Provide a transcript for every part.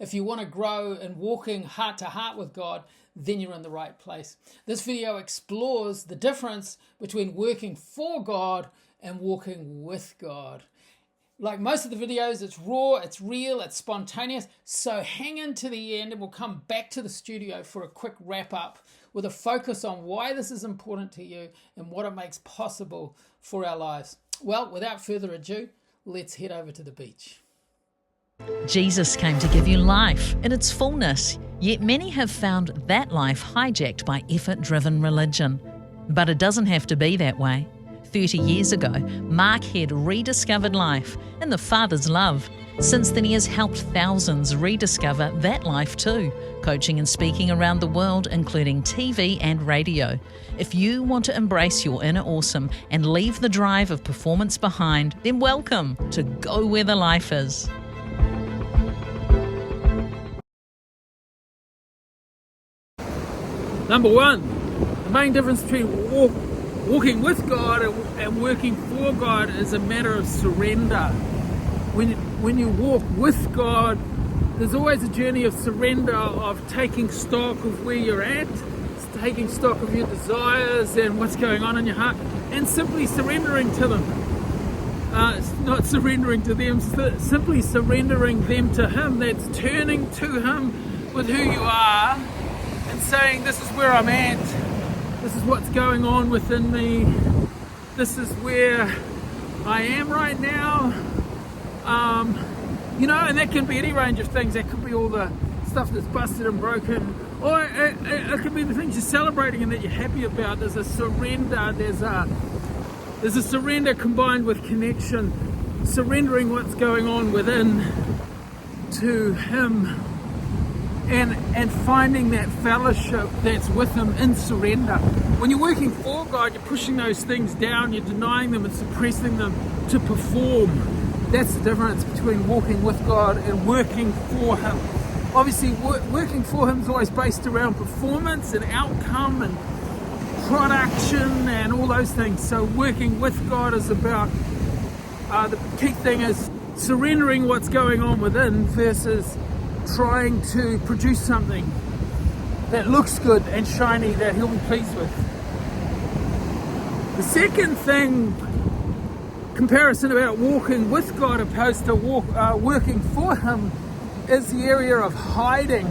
If you want to grow in walking heart to heart with God, then you're in the right place. This video explores the difference between working for God and walking with God. Like most of the videos, it's raw, it's real, it's spontaneous. So hang in to the end and we'll come back to the studio for a quick wrap up with a focus on why this is important to you and what it makes possible for our lives. Well, without further ado, let's head over to the beach. Jesus came to give you life in its fullness, yet many have found that life hijacked by effort-driven religion. But it doesn't have to be that way. 30 years ago, Mark had rediscovered life in the Father's love. Since then, he has helped thousands rediscover that life too, coaching and speaking around the world, including TV and radio. If you want to embrace your inner awesome and leave the drive of performance behind, then welcome to Go Where the Life Is. Number one, the main difference between walking with God and working for God is a matter of surrender. When you walk with God, there's always a journey of surrender, of taking stock of where you're at, taking stock of your desires and what's going on in your heart, and simply surrendering to them. Not surrendering to them, simply surrendering them to Him. That's turning to Him with who you are and saying, this is where I'm at. This is what's going on within me. This is where I am right now. And that can be any range of things. That could be all the stuff that's busted and broken, or it could be the things you're celebrating and that you're happy about. There's a surrender. There's a surrender combined with connection, surrendering what's going on within to Him, and finding that fellowship that's with Him in surrender. When you're working for God, you're pushing those things down, you're denying them and suppressing them to perform. That's the difference between walking with God and working for Him. Obviously, working for Him is always based around performance and outcome and production and all those things. So working with God is about, the key thing is surrendering what's going on within versus trying to produce something that looks good and shiny that He'll be pleased with. The second thing, comparison about walking with God opposed to working for Him, is the area of hiding.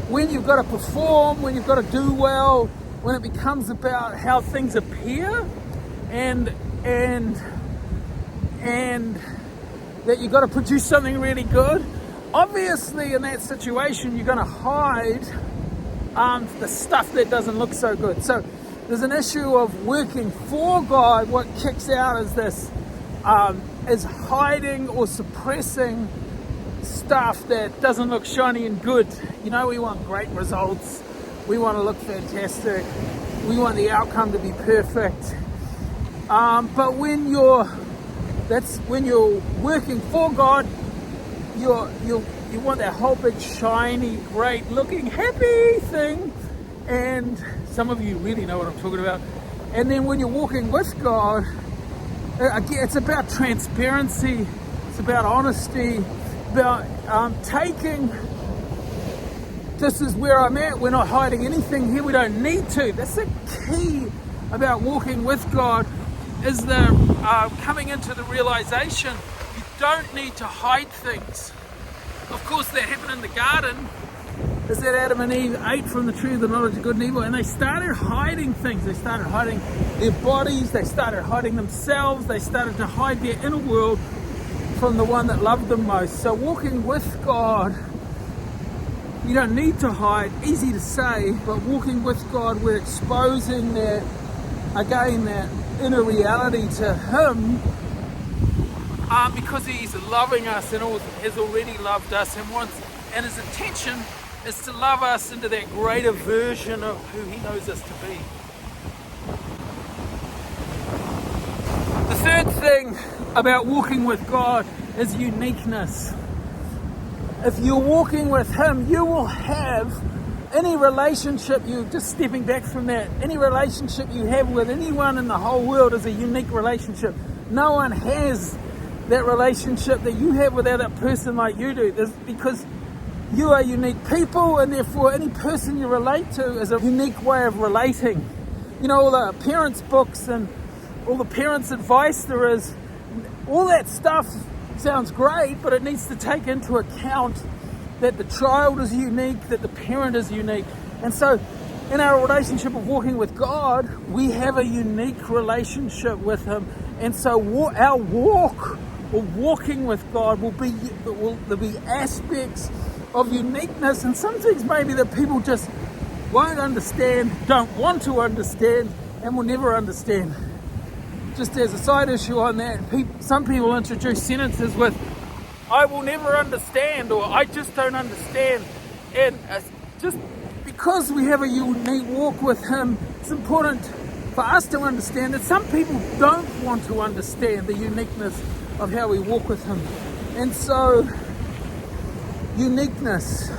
When you've got to perform, when you've got to do well, when it becomes about how things appear and that you've got to produce something really good, obviously in that situation you're going to hide the stuff that doesn't look so good. So there's an issue of working for God. What kicks out is this, is hiding or suppressing stuff that doesn't look shiny and good. We want great results. We want to look fantastic. We want the outcome to be perfect. But when you're working for God, you want that whole big shiny, great looking, happy thing. And some of you really know what I'm talking about. And then when you're walking with God, it's about transparency. It's about honesty. About taking, this is where I'm at. We're not hiding anything here. We don't need to. That's the key about walking with God, is the coming into the realization you don't need to hide things. Of course, that happened in the garden, is that Adam and Eve ate from the tree of the knowledge of good and evil, and they started hiding things. They started hiding their bodies, they started hiding themselves, they started to hide their inner world from the one that loved them most. So walking with God, you don't need to hide. Easy to say, but walking with God, we're exposing that inner reality to Him, because He's loving us and has already loved us and His intention is to love us into that greater version of who He knows us to be. The third thing about walking with God is uniqueness. If you're walking with Him, you will have any relationship, just stepping back from that, any relationship you have with anyone in the whole world is a unique relationship. No one has that relationship that you have with that person like you do. Because You are unique people, and therefore any person you relate to is a unique way of relating. You know, all the parents' books and all the parents' advice there is, all that stuff sounds great, but it needs to take into account that the child is unique, that the parent is unique. And so in our relationship of walking with God, we have a unique relationship with Him. And so our walk, or walking with God, there'll be aspects of uniqueness, and some things maybe that people just won't understand, don't want to understand, and will never understand. Just as a side issue on that, some people introduce sentences with, I will never understand, or I just don't understand. And just because we have a unique walk with Him, it's important for us to understand that some people don't want to understand the uniqueness of how we walk with Him. And so, uniqueness.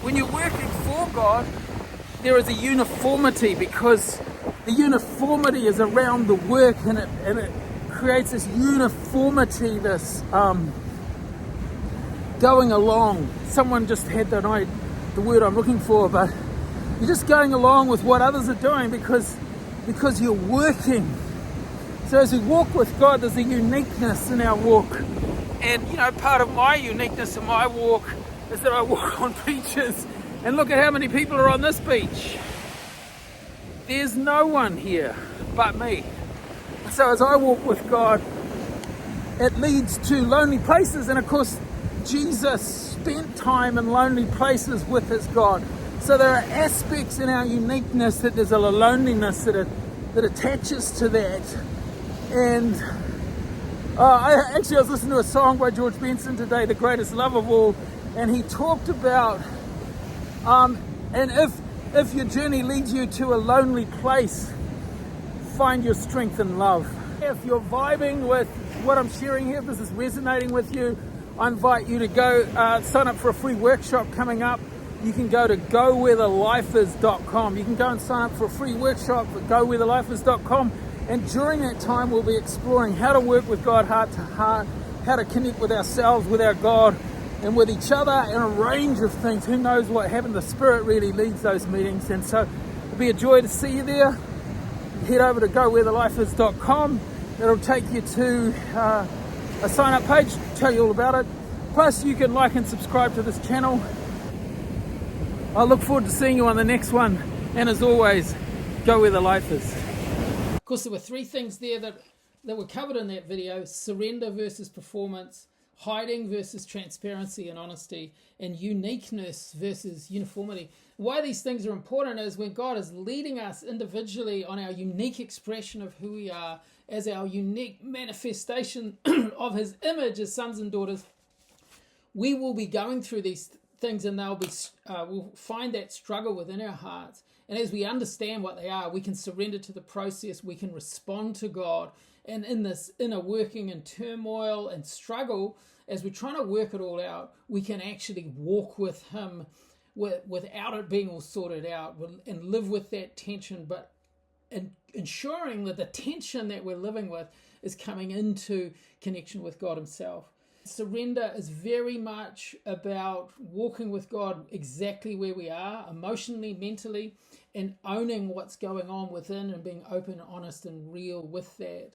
When you're working for God, there is a uniformity, because the uniformity is around the work, and it creates this uniformity, this going along. Someone just had the word I'm looking for, but you're just going along with what others are doing because you're working. So as we walk with God, there's a uniqueness in our walk. And you know, part of my uniqueness in my walk is that I walk on beaches, and look at how many people are on this beach. There's no one here but me. So as I walk with God, it leads to lonely places, and of course Jesus spent time in lonely places with His God. So there are aspects in our uniqueness that there's a loneliness that attaches to that. And I was listening to a song by George Benson today, The Greatest Love of All, and he talked about, and if your journey leads you to a lonely place, find your strength in love. If you're vibing with what I'm sharing here, if this is resonating with you, I invite you to go sign up for a free workshop coming up. You can go to gowherethelife.com. You can go and sign up for a free workshop at gowherethelife.com. And during that time, we'll be exploring how to work with God heart to heart, how to connect with ourselves, with our God, and with each other, and a range of things. Who knows what happened? The Spirit really leads those meetings. And so it'll be a joy to see you there. Head over to gowherethelife.com. It'll take you to a sign-up page, tell you all about it. Plus, you can like and subscribe to this channel. I look forward to seeing you on the next one. And as always, go where the life is. Of course, there were three things there that were covered in that video: surrender versus performance, hiding versus transparency and honesty, and uniqueness versus uniformity. Why these things are important is when God is leading us individually on our unique expression of who we are, as our unique manifestation of His image as sons and daughters, we will be going through these things, and we'll find that struggle within our hearts. And as we understand what they are, we can surrender to the process, we can respond to God. And in this inner working and turmoil and struggle, as we're trying to work it all out, we can actually walk with Him without it being all sorted out, and live with that tension, but ensuring that the tension that we're living with is coming into connection with God Himself. Surrender is very much about walking with God exactly where we are, emotionally, mentally, and owning what's going on within and being open, honest, and real with that.